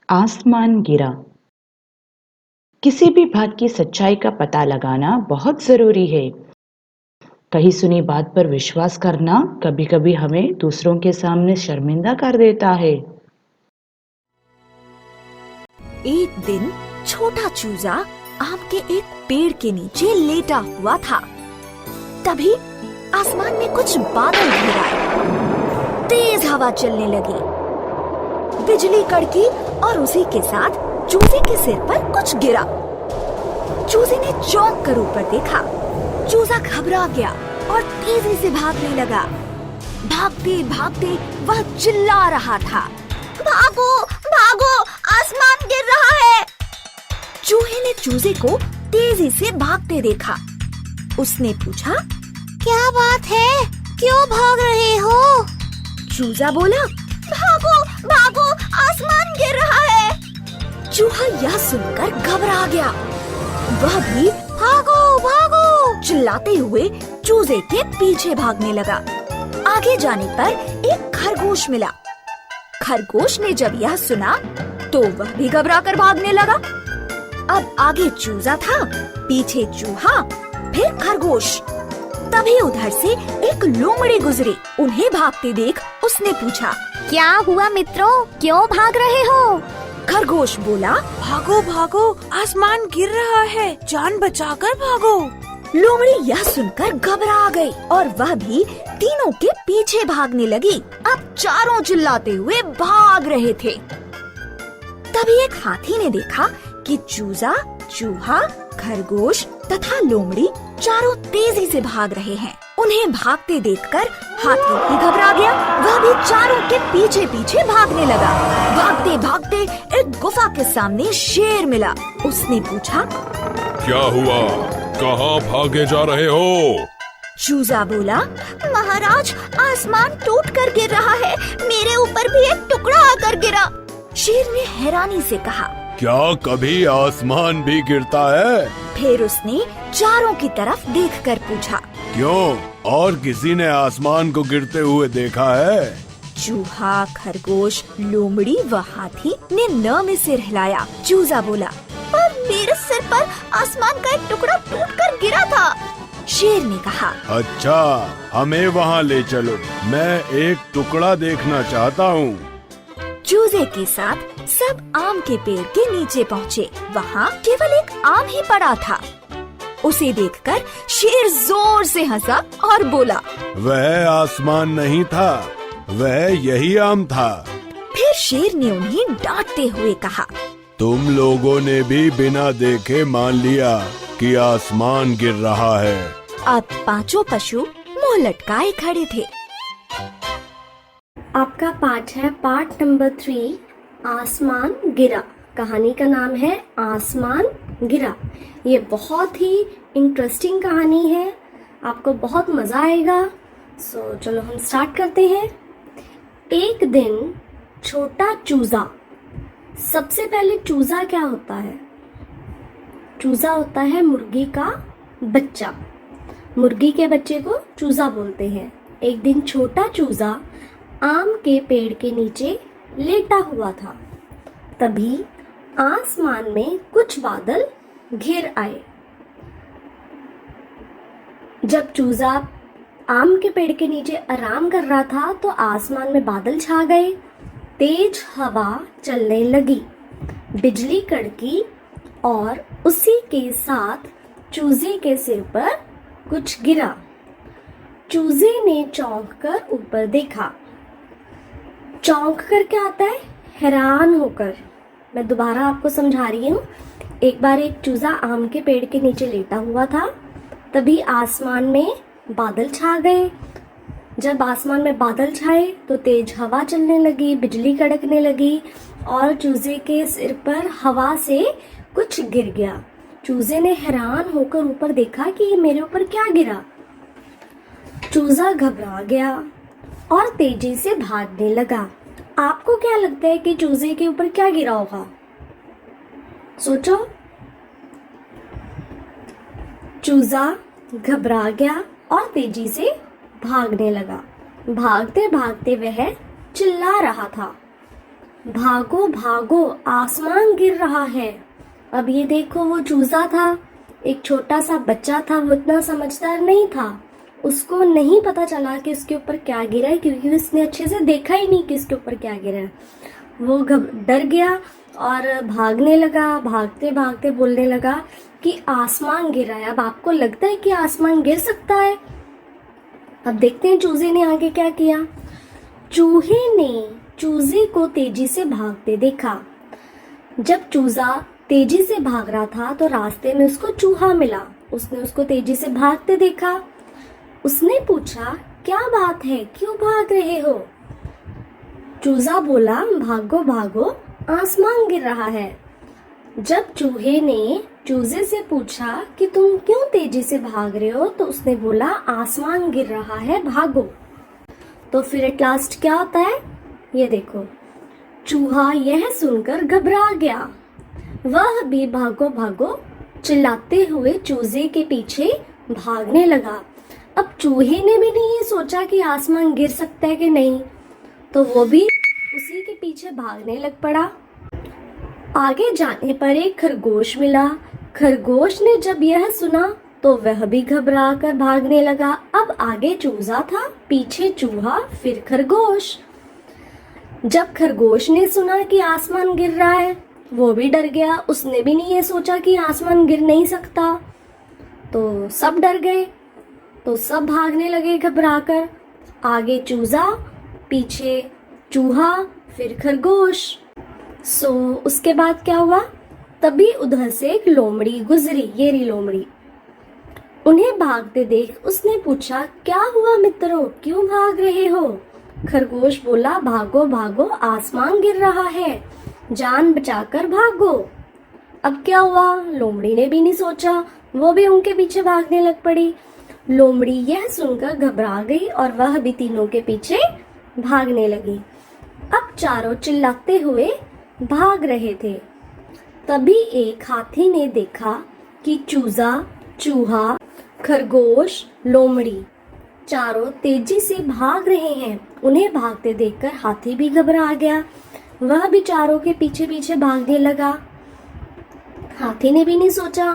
आसमान गिरा। किसी भी बात की सच्चाई का पता लगाना बहुत जरूरी है। कहीं सुनी बात पर विश्वास करना कभी-कभी हमें दूसरों के सामने शर्मिंदा कर देता है। एक दिन छोटा चूजा आम के एक पेड़ के नीचे लेटा हुआ था। तभी आसमान में कुछ बादल घिर आए। तेज हवा चलने लगी, बिजली कड़की और उसी के साथ चूजे के सिर पर कुछ गिरा। चूजे ने चौंक कर ऊपर देखा। चूजा घबरा गया और तेजी से भागने लगा। भागते भागते वह चिल्ला रहा था, भागो भागो, आसमान गिर रहा है। चूहे ने चूजे को तेजी से भागते देखा। उसने पूछा, क्या बात है, क्यों भाग रहे हो? चूजा बोला, भागो भागो, आसमान गिर रहा है। चूहा यह सुनकर घबरा गया। वह भी भागो भागो चिल्लाते हुए चूजे के पीछे भागने लगा। आगे जाने पर एक खरगोश मिला। खरगोश ने जब यह सुना तो वह भी घबरा कर भागने लगा। अब आगे चूजा था, पीछे चूहा, फिर खरगोश। तभी उधर से एक लोमड़ी गुजरी। उन्हें भागते देख उसने पूछा, क्या हुआ मित्रों, क्यों भाग रहे हो? खरगोश बोला, भागो भागो, आसमान गिर रहा है, जान बचाकर भागो। लोमड़ी यह सुनकर घबरा गई और वह भी तीनों के पीछे भागने लगी। अब चारों चिल्लाते हुए भाग रहे थे। तभी एक हाथी ने देखा कि चूजा, चूहा, खरगोश तथा लोमड़ी चारों तेजी से भाग रहे हैं। उन्हें भागते देखकर हाथी भी घबरा गया। वह भी चारों के पीछे पीछे भागने लगा। भागते भागते एक गुफा के सामने शेर मिला। उसने पूछा, क्या हुआ, कहाँ भागे जा रहे हो? चूजा बोला, महाराज, आसमान टूट कर गिर रहा है, मेरे ऊपर भी एक टुकड़ा आकर गिरा। शेर ने हैरानी से कहा, क्या कभी आसमान भी गिरता है? फिर उसने चारों की तरफ देखकर पूछा, क्यों, और किसी ने आसमान को गिरते हुए देखा है? चूहा, खरगोश, लोमड़ी व हाथी ने न में सिर हिलाया। चूजा बोला, पर मेरे सिर पर आसमान का एक टुकड़ा टूटकर गिरा था। शेर ने कहा, अच्छा, हमें वहाँ ले चलो, मैं एक टुकड़ा देखना चाहता हूँ। चूजे के साथ सब आम के पेड़ के नीचे पहुँचे। वहाँ केवल एक आम ही पड़ा था। उसे देखकर शेर जोर से हंसा और बोला, वह आसमान नहीं था, वह यही आम था। फिर शेर ने उन्हें डांटते हुए कहा, तुम लोगों ने भी बिना देखे मान लिया कि आसमान गिर रहा है। अब पांचों पशु मुंह लटकाए खड़े थे। आपका पाठ है पाठ नंबर 3, आसमान गिरा। कहानी का नाम है आसमान गिरा। ये बहुत ही इंटरेस्टिंग कहानी है, आपको बहुत मज़ा आएगा। चलो हम स्टार्ट करते हैं। एक दिन छोटा चूजा। सबसे पहले चूजा क्या होता है? चूजा होता है मुर्गी का बच्चा। मुर्गी के बच्चे को चूजा बोलते हैं। एक दिन छोटा चूजा आम के पेड़ के नीचे लेटा हुआ था। तभी आसमान में कुछ बादल घिर आए। जब चूजा आम के पेड़ के नीचे आराम कर रहा था तो आसमान में बादल छा गए। तेज हवा चलने लगी, बिजली कड़की और उसी के साथ चूजे के सिर पर कुछ गिरा। चूजे ने चौंक कर ऊपर देखा। चौंक कर क्या आता है? हैरान होकर। मैं दोबारा आपको समझा रही हूँ। एक बार एक चूजा आम के पेड़ के नीचे लेटा हुआ था। तभी आसमान में बादल छा गए। जब आसमान में बादल छाए तो तेज हवा चलने लगी, बिजली कड़कने लगी और चूजे के सिर पर हवा से कुछ गिर गया। चूजे ने हैरान होकर ऊपर देखा कि ये मेरे ऊपर क्या गिरा। चूजा घबरा गया और तेजी से भागने लगा। आपको क्या लगता है कि चूजे के ऊपर क्या गिरा होगा? सोचो। चूजा घबरा गया और तेजी से भागने लगा। भागते भागते वह चिल्ला रहा था, भागो भागो, आसमान गिर रहा है। अब ये देखो, वो चूजा था, एक छोटा सा बच्चा था, वो इतना समझदार नहीं था, उसको नहीं पता चला कि उसके ऊपर क्या गिरा है, क्योंकि उसने अच्छे से देखा ही नहीं कि इसके ऊपर क्या गिरा है। वो डर गया और भागने लगा, भागते भागते बोलने लगा कि आसमान गिर रहा है। अब आपको लगता है कि आसमान गिर सकता है? अब देखते हैं चूजे ने आगे क्या किया। चूहे ने चूजे को तेजी से भागते देखा। जब चूजा तेजी से भाग रहा था तो रास्ते में उसको चूहा मिला। उसने उसको तेजी से भागते देखा। उसने पूछा, क्या बात है, क्यों भाग रहे हो? चूजा बोला, भागो भागो, आसमान गिर रहा है। जब चूहे ने चूजे से पूछा कि तुम क्यों तेजी से भाग रहे हो, तो उसने बोला, आसमान गिर रहा है, भागो। तो फिर एट लास्ट क्या होता है, ये देखो। चूहा यह सुनकर घबरा गया। वह भी भागो भागो चिल्लाते हुए चूजे के पीछे भागने लगा। अब चूहे ने भी नहीं ये सोचा कि आसमान गिर सकता है कि नहीं, तो वो भी उसी के पीछे भागने लग पड़ा। आगे जाने पर एक खरगोश मिला। खरगोश ने जब यह सुना तो वह भी घबरा कर भागने लगा। अब आगे चूजा था, पीछे चूहा, फिर खरगोश। जब खरगोश ने सुना कि आसमान गिर रहा है, वो भी डर गया। उसने भी नहीं ये सोचा कि आसमान गिर नहीं सकता, तो सब डर गए। तो सब भागने लगे घबराकर। आगे चूजा, पीछे चूहा, फिर खरगोश। उसके बाद क्या हुआ, तभी उधर से एक लोमड़ी गुजरी। ये रही लोमड़ी। उन्हें भागते देख उसने पूछा, क्या हुआ मित्रों, क्यों भाग रहे हो? खरगोश बोला, भागो भागो, आसमान गिर रहा है, जान बचाकर भागो। अब क्या हुआ, लोमड़ी ने भी नहीं सोचा, वो भी उनके पीछे भागने लग पड़ी। लोमड़ी यह सुनकर घबरा गई और वह भी तीनों के पीछे भागने लगी। अब चारों चिल्लाते हुए भाग रहे थे। तभी एक हाथी ने देखा कि चूजा, चूहा, खरगोश, लोमड़ी चारों तेजी से भाग रहे हैं। उन्हें भागते देखकर हाथी भी घबरा गया। वह भी चारों के पीछे पीछे भागने लगा। हाथी ने भी नहीं सोचा।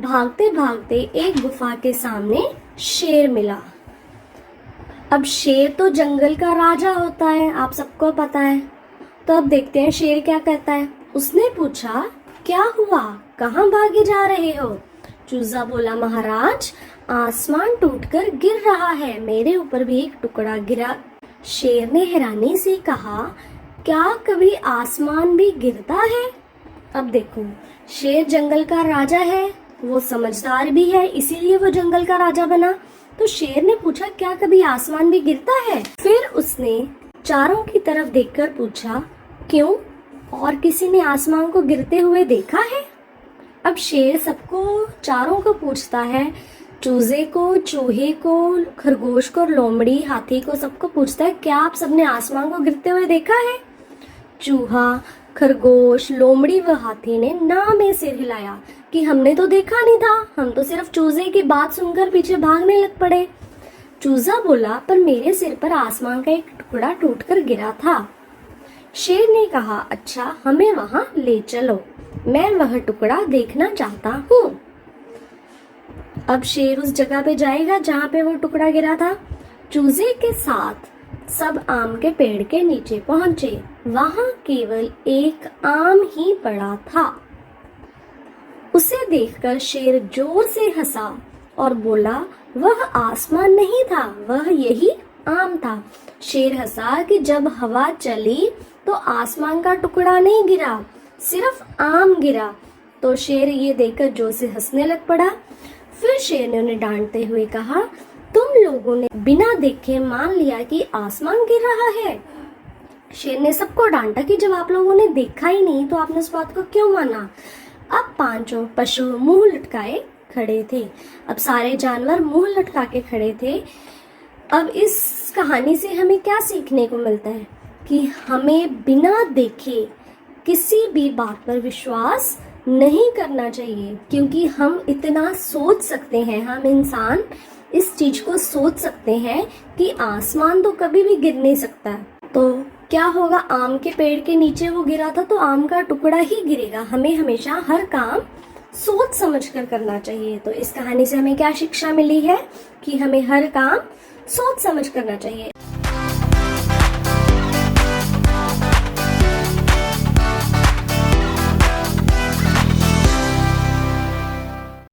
भागते भागते एक गुफा के सामने शेर मिला। अब शेर तो जंगल का राजा होता है, आप सबको पता है। तो अब देखते हैं शेर क्या कहता है। उसने पूछा, क्या हुआ, कहाँ भागे जा रहे हो? चूजा बोला, महाराज, आसमान टूटकर गिर रहा है, मेरे ऊपर भी एक टुकड़ा गिरा। शेर ने हैरानी से कहा, क्या कभी आसमान भी गिरता है? अब देखो, शेर जंगल का राजा है, वो समझदार भी है, इसीलिए वो जंगल का राजा बना। तो शेर ने पूछा, क्या कभी आसमान भी गिरता है? फिर उसने चारों की तरफ देखकर पूछा, क्यों, और किसी ने आसमान को गिरते हुए देखा है? अब शेर सबको, चारों को पूछता है, चूजे को, चूहे को, खरगोश को, लोमड़ी, हाथी को, सबको पूछता है, क्या आप सबने आसमान को गिरते हुए देखा है? चूहा, खरगोश, लोमड़ी व हाथी ने ना में सिर हिलाया कि हमने तो देखा नहीं था, हम तो सिर्फ चूजे की बात सुनकर पीछे भागने लग पड़े। चूजा बोला, पर मेरे सिर पर आसमान का एक टुकड़ा टूटकर गिरा था। शेर ने कहा, अच्छा, हमें वहां ले चलो, मैं वह टुकड़ा देखना चाहता हूँ। अब शेर उस जगह पे जाएगा जहाँ पे वो टुकड़ा गिरा था। चूजे के साथ सब आम के पेड़ के नीचे पहुंचे। वहां केवल एक आम ही पड़ा था। उसे देखकर शेर जोर से हंसा और बोला, वह आसमान नहीं था, वह यही आम था। शेर हंसा कि जब हवा चली तो आसमान का टुकड़ा नहीं गिरा, सिर्फ आम गिरा। तो शेर ये देखकर जोर से हंसने लग पड़ा। फिर शेर ने उन्हें डांटते हुए कहा, तुम लोगों ने बिना देखे मान लिया कि आसमान गिर रहा है। शेर ने सबको डांटा कि जब आप लोगों ने देखा ही नहीं तो आपने उस बात को क्यों माना। अब पांचों पशु मुंह लटकाए खड़े थे। अब सारे जानवर मुंह लटका के खड़े थे। अब इस कहानी से हमें क्या सीखने को मिलता है कि हमें बिना देखे किसी भी बात पर विश्वास नहीं करना चाहिए, क्योंकि हम इतना सोच सकते हैं, हम इंसान इस चीज को सोच सकते हैं कि आसमान तो कभी भी गिर नहीं सकता। तो क्या होगा, आम के पेड़ के नीचे वो गिरा था तो आम का टुकड़ा ही गिरेगा। हमें हमेशा हर काम सोच समझ कर करना चाहिए। तो इस कहानी से हमें क्या शिक्षा मिली है कि हमें हर काम सोच समझ करना चाहिए।